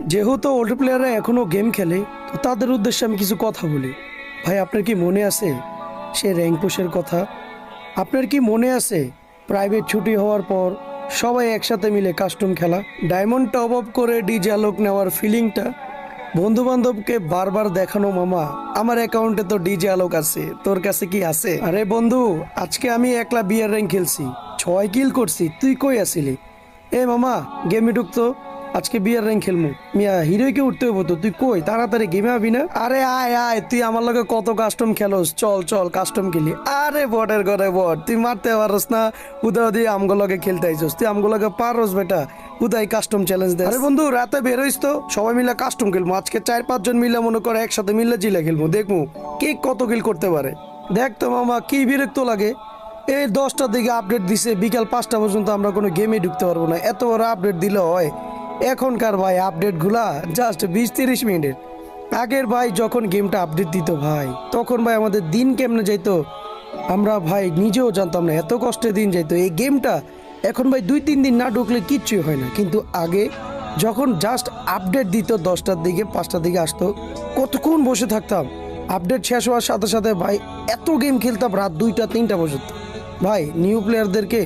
যেহেতু ওল্ড প্লেয়াররা এখনো গেম খেলে, তো তাদের উদ্দেশ্যে আমি কিছু কথা বলি। ভাই, আপনার কি মনে আছে সে র্যাঙ্ক পুশের কথা? আপনার কি মনে আছে প্রাইভেট ছুটি হওয়ার পর সবাই একসাথে মিলে কাস্টম খেলা, ডায়মন্ড টপ আপ করে ডিজে আলোক নেওয়ার ফিলিংটা, বন্ধু বান্ধবকে বারবার দেখানো, মামা আমার অ্যাকাউন্টে তো ডিজে আলোক আছে, তোর কাছে কি আছে? আরে বন্ধু, আজকে আমি একলা বিয়ার র্যাঙ্ক খেলছি, 6 কিল করছি, তুই কই আছিলি? এ মামা, গেমে ঢুকতো, আজকে বিয়ার র্যাঙ্ক খেলমু। মিয়া হিরোইকে উঠতে হবো তো, তুই কই তাড়াতাড়ি গেমে আবি না? আরে আয় আয়, তুই আমার লগে কত কাস্টম খেলোস, চল চল কাস্টম খেলি। আরে বটের ঘরে বট, তুই মারতে পারস না, উদয় আমগো লগে খেলতে আইছস, তুই আমগো লগে পারস বেটা, উদয় কাস্টম চ্যালেঞ্জ দে। আরে বন্ধু, রাতে বেরোইস তো, সবাই মিলে কাস্টম খেলবো আজকে, 4-5 জন মিলে মনে করে একসাথে মিলে জিলে খেলবো, দেখবো কে কত কিল করতে পারে। দেখ তো মামা, কি বিরক্ত লাগে, এই 10টার দিকে আপডেট দিছে, বিকাল 5টা পর্যন্ত আমরা কোনো গেমে ঢুকতে পারবো না, এত বড় আপডেট দিলে হয়? এখনকার ভাই আপডেট গুলা জাস্ট 20-30 মিনিটের। আগের ভাই যখন গেমটা আপডেট দিত ভাই, তখন ভাই আমাদের দিন কেমনে যাইতো আমরা ভাই নিজেও জানতাম না, এত কষ্টে দিন যাইতো এই গেমটা। এখন ভাই 2-3 দিন না ঢুকলে কিচ্ছুই হয় না, কিন্তু আগে যখন জাস্ট আপডেট দিত 10টার দিকে 5টার দিকে আসতো, কতক্ষণ বসে থাকতাম। আপডেট শেষ হওয়ার সাথে সাথে ভাই এত গেম খেলতাম রাত 2টা 3টা পর্যন্ত। ভাই নিউ প্লেয়ারদেরকে